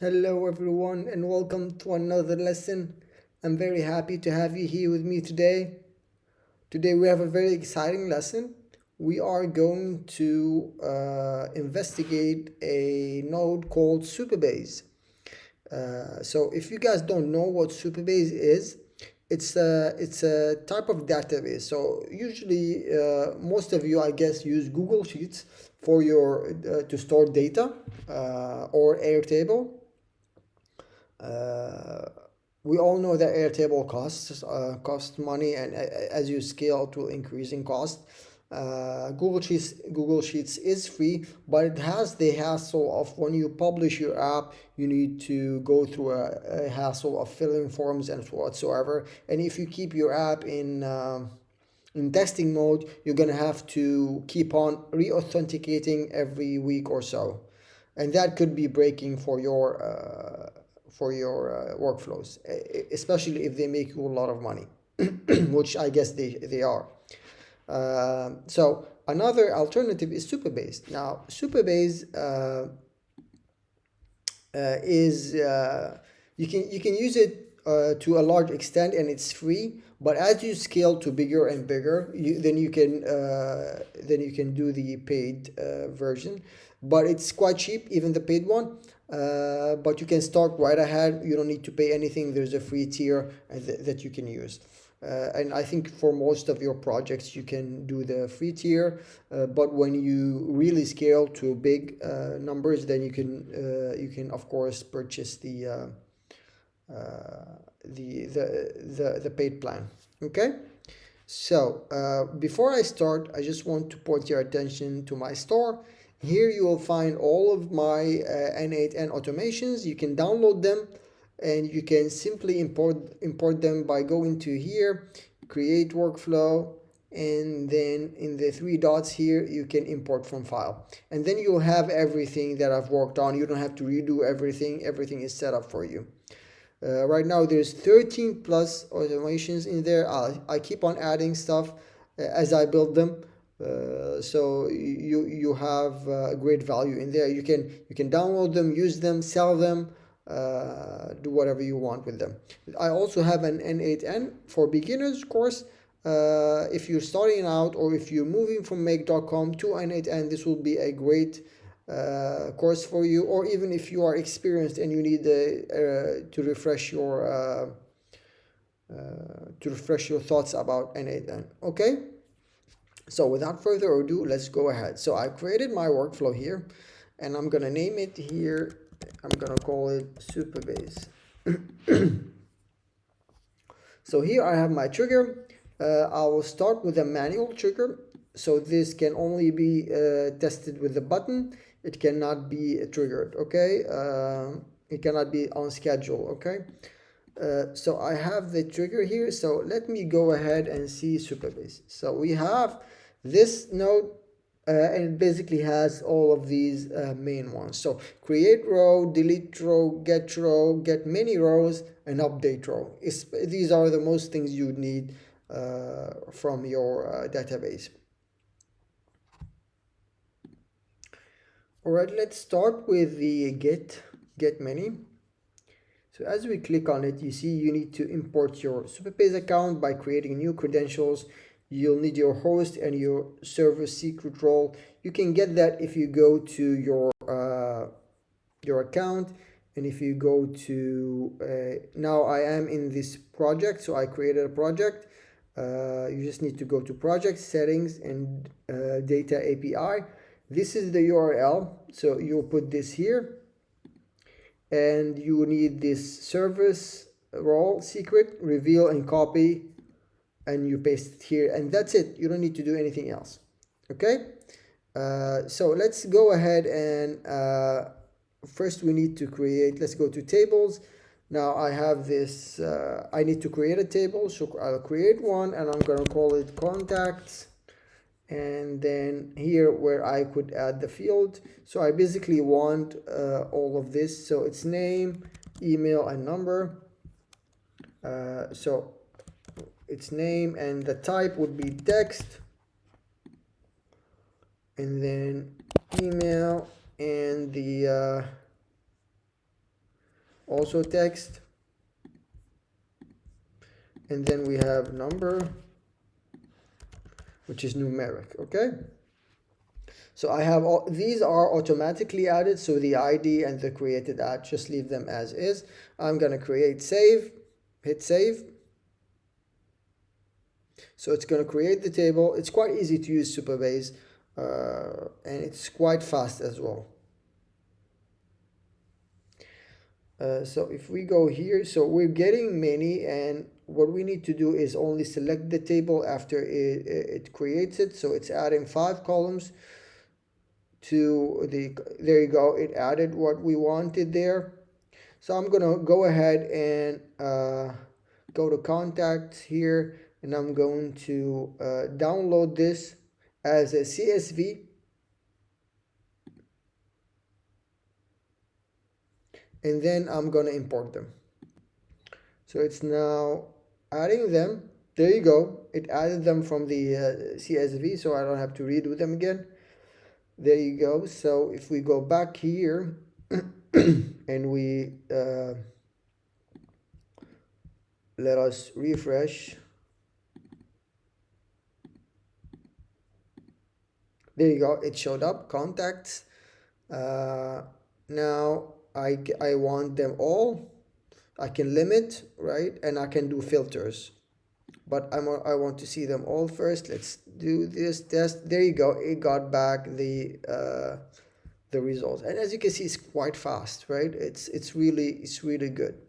Hello, everyone, and welcome to another lesson. I'm very happy to have you here with me today. Today, we have a very exciting lesson. We are going to investigate a node called SuperBase. So, if you guys don't know what SuperBase is, it's a type of database. So, usually, most of you, I guess, use Google Sheets for your to store data or Airtable. Uh, we all know that Airtable costs money, and as you scale, it will increase in cost. Google Sheets is free, but it has the hassle of when you publish your app, you need to go through a hassle of filling forms and whatsoever. And if you keep your app in testing mode, you're gonna have to keep on re-authenticating every week or so, and that could be breaking for your workflows, especially if they make you a lot of money, which I guess they are. So another alternative is SuperBase. Now, SuperBase is you can use it to a large extent, and it's free. But as you scale to bigger and bigger, then you can do the paid version. But it's quite cheap, even the paid one. But you can start right ahead. You don't need to pay anything. There's a free tier that you can use. And I think for most of your projects you can do the free tier, but when you really scale to big numbers, then you can of course purchase the paid plan. Okay, so before I start, I just want to point your attention to my store. Here you will find all of my N8N automations. You can download them, and you can simply import them by going to here, create workflow, and then in the three dots here you can import from file, and then you'll have everything that I've worked on. You don't have to redo everything is set up for you. Right now there's 13 plus automations in there. I keep on adding stuff as I build them. So you have great value in there. You can download them, use them, sell them, do whatever you want with them. I also have an N8N for beginners course. If you're starting out, or if you're moving from make.com to N8N, this will be a great course for you. Or even if you are experienced and you need to refresh your thoughts about N8N. Okay. So without further ado, let's go ahead. So I created my workflow here, and I'm gonna name it here. I'm gonna call it SuperBase. So here I have my trigger. I will start with a manual trigger. So this can only be tested with the button. It cannot be triggered, okay? It cannot be on schedule, okay? So I have the trigger here. So let me go ahead and see SuperBase. So we have this node, and it basically has all of these main ones. So create row, delete row, get many rows, and update row. These are the most things you need from your database. All right, let's start with the get many. So as we click on it, you see you need to import your SuperBase account by creating new credentials. You'll need your host and your server secret role. You can get that if you go to your account, and if you go to now I am in this project, so I created a project. You just need to go to project settings and data API. This is the URL, so you'll put this here, and you need this service role secret, reveal, and copy, and you paste it here, and that's it. You don't need to do anything else. Okay, so let's go ahead and first we need to create, let's go to tables. Now I have this, I need to create a table, so I'll create one, and I'm gonna call it contacts. And then here where I could add the field. So I basically want all of this. So it's name, email, and number. So it's name, and the type would be text. And then email, and the also text, and then we have number, which is numeric. Okay, so I have all these are automatically added, so the ID and the created ad, just leave them as is. I'm gonna create save, hit save. So it's going to create the table. It's quite easy to use SuperBase, and it's quite fast as well. So if we go here, so we're getting many, and what we need to do is only select the table after it creates it. So it's adding 5 columns to the, there you go, it added what we wanted there. So I'm gonna go ahead and go to contacts here, and I'm going to download this as a CSV. And then I'm gonna import them. So it's now adding them. There you go. It added them from the CSV, so I don't have to redo them again. There you go. So if we go back here and we let us refresh. There you go. It showed up, contacts. Now I want them all. I can limit, right? And I can do filters. But I want to see them all first. Let's do this test. There you go. It got back the results. And as you can see, it's quite fast, right? It's really good.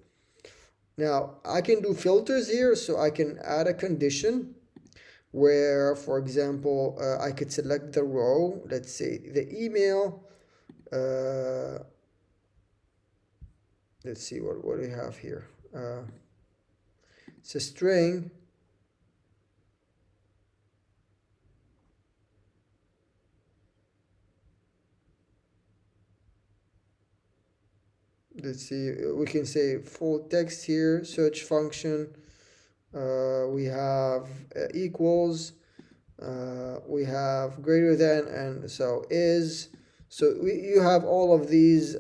Now I can do filters here, so I can add a condition where, for example, I could select the row. Let's say the email. Let's see what do we have here. It's a string. Let's see, we can say full text here, search function. We have equals, we have greater than, and so is. So you have all of these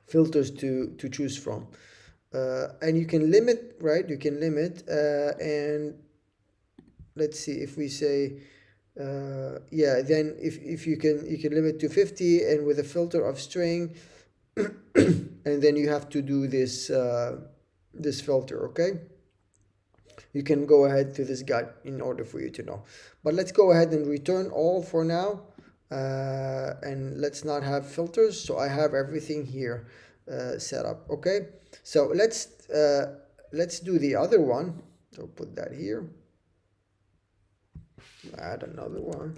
filters to choose from. And you can limit, right? You can limit, and let's see if we say, yeah, then if you can limit to 50, and with a filter of string, and then you have to do this this filter. Okay, you can go ahead to this guide in order for you to know, but let's go ahead and return all for now, and let's not have filters. So I have everything here set up. Okay, so let's do the other one. So put that here, add another one.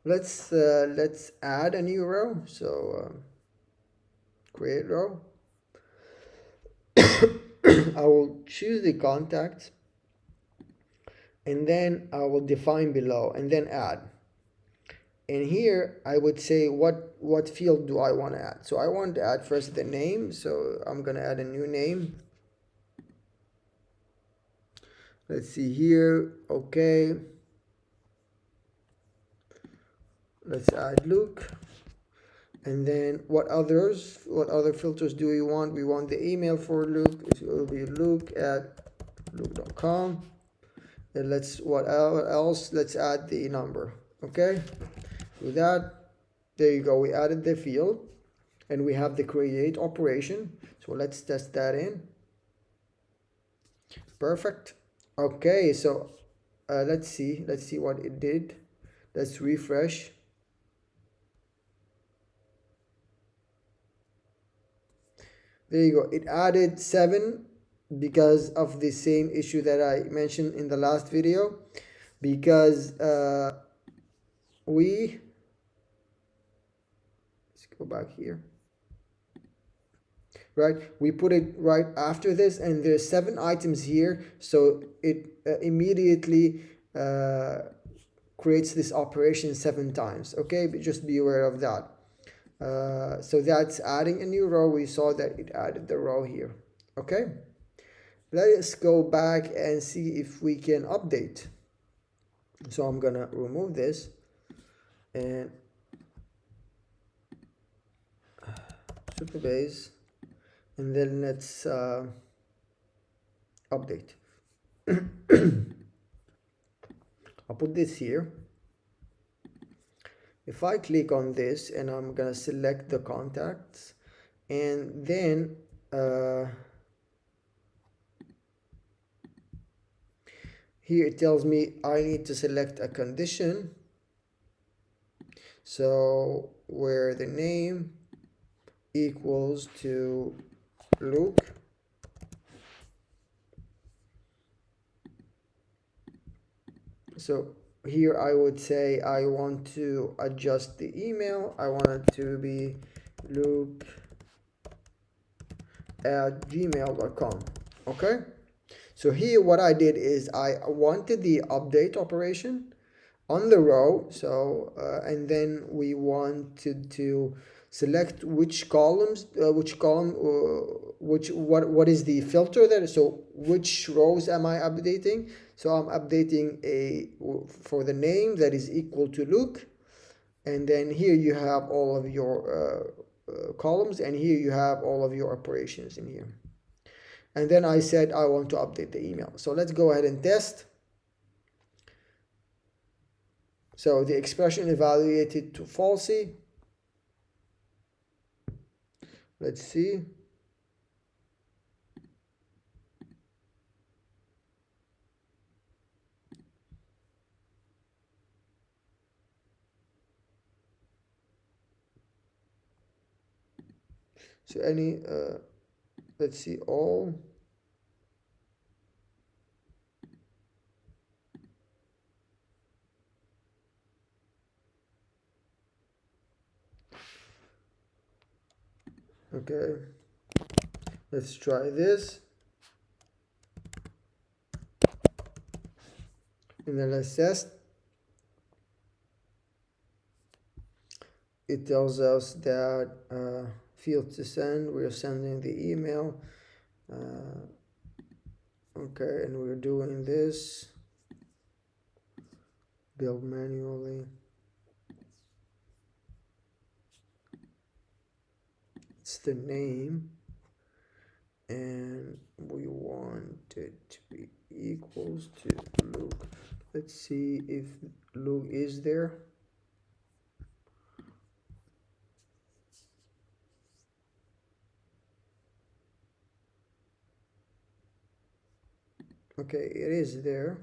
Let's add a new row. So create row. I will choose the contacts, and then I will define below, and then add. And here I would say what field do I want to add. So I want to add first the name, so I'm gonna add a new name. Let's see here. Okay, let's add Luke. And then what other filters do we want? We want the email for Luke. It will be luke@luke.com. And what else? Let's add the number. Okay, do that. There you go. We added the field, and we have the create operation. So let's test that in. Perfect. Okay, so let's see what it did. Let's refresh. There you go. It added 7 because of the same issue that I mentioned in the last video, because let's go back here. Right, we put it right after this, and there's 7 items here, so it immediately creates this operation 7 times. Okay, but just be aware of that. So that's adding a new row. We saw that it added the row here. Okay, let us go back and see if we can update. So I'm gonna remove this, and SuperBase, and then let's update. I'll put this here. If I click on this and I'm gonna select the contacts, and then here it tells me I need to select a condition. So where the name equals to Luke, so here I would say I want to adjust the email. I want it to be luke@gmail.com. Okay, so here what I did is I wanted the update operation on the row. So and then we wanted to select which columns, what is the filter there. So which rows am I updating? So I'm updating for the name that is equal to Luke, and then here you have all of your columns, and here you have all of your operations in here. And then I said I want to update the email. So let's go ahead and test. So the expression evaluated to falsy. Let's see. So any, let's see all. Okay, let's try this. And then let's test. It tells us that field to send, we're sending the email. Okay, and we're doing this. Build manually. It's the name, and we want it to be equals to Luke. Let's see if Luke is there. Okay, it is there.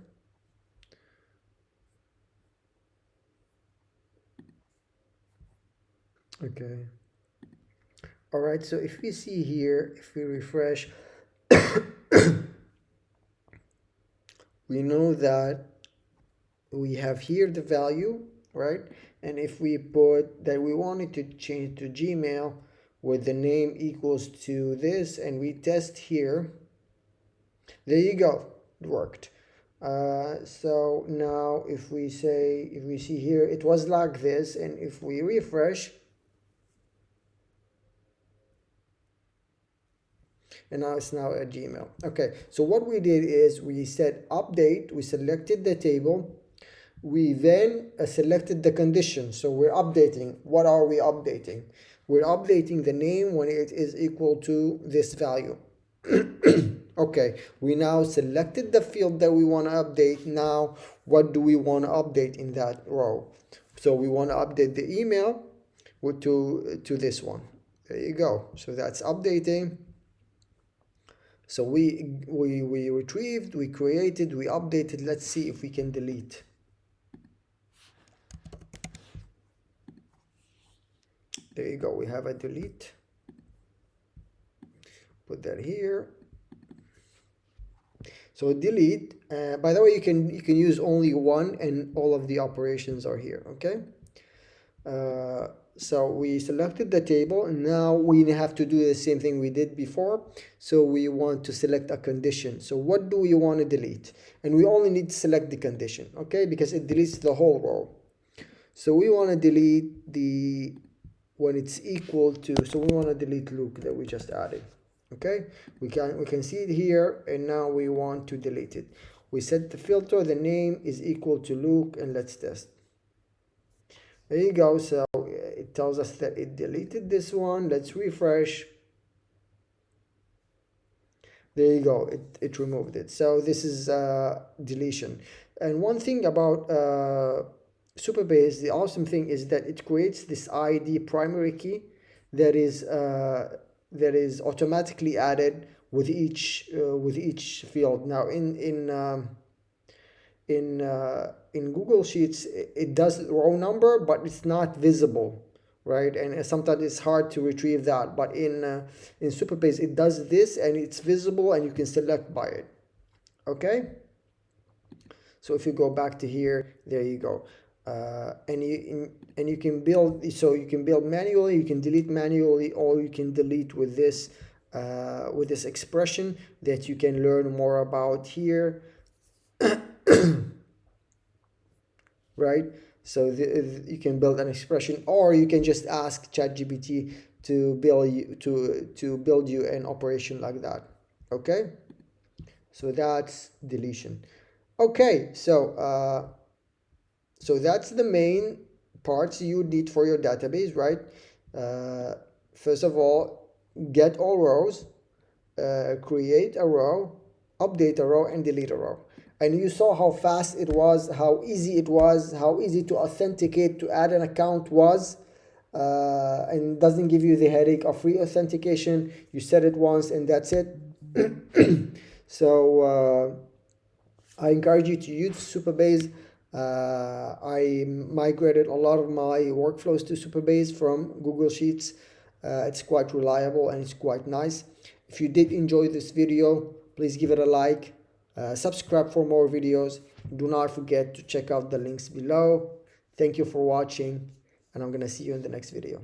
Okay. All right, so if we see here, if we refresh, we know that we have here the value, right? And if we put that we wanted to change to Gmail with the name equals to this, and we test here, there you go, it worked. So now if we see here, it was like this, and if we refresh, and now it's now at Gmail. Okay, so what we did is we said update, we selected the table, we then selected the condition. So we're updating. What are we updating? We're updating the name when it is equal to this value. Okay, we now selected the field that we want to update. Now, what do we want to update in that row? So we want to update the email to this one. There you go. So that's updating. So we retrieved, we created, we updated. Let's see if we can delete. There you go. We have a delete. Put that here. So delete. By the way, you can use only one, and all of the operations are here. Okay. So we selected the table, and now we have to do the same thing we did before. So we want to select a condition. So what do we want to delete? And we only need to select the condition, okay, because it deletes the whole row. So we want to delete the when it's equal to, so we want to delete Luke that we just added. Okay, we can see it here, and now we want to delete it. We set the filter, the name is equal to Luke, and let's test. There you go. So it tells us that it deleted this one. Let's refresh. There you go, it removed it. So this is deletion. And one thing about SuperBase, the awesome thing is that it creates this ID primary key that is automatically added with each field. Now in Google Sheets, it does row number, but it's not visible, right? And sometimes it's hard to retrieve that. But in SuperBase, it does this, and it's visible, and you can select by it. Okay. So if you go back to here, there you go. And you can build. So you can build manually, you can delete manually, or you can delete with this expression that you can learn more about here. Right? So you can build an expression, or you can just ask ChatGPT to build you an operation like that. Okay, so that's deletion. Okay, so that's the main parts you need for your database, right? First of all, get all rows, create a row, update a row, and delete a row. And you saw how fast it was, how easy it was, how easy to authenticate, to add an account was, and doesn't give you the headache of re-authentication. You set it once and that's it. So I encourage you to use SuperBase. I migrated a lot of my workflows to SuperBase from Google Sheets. It's quite reliable and it's quite nice. If you did enjoy this video, please give it a like. Subscribe for more videos. Do not forget to check out the links below. Thank you for watching, and I'm gonna see you in the next video.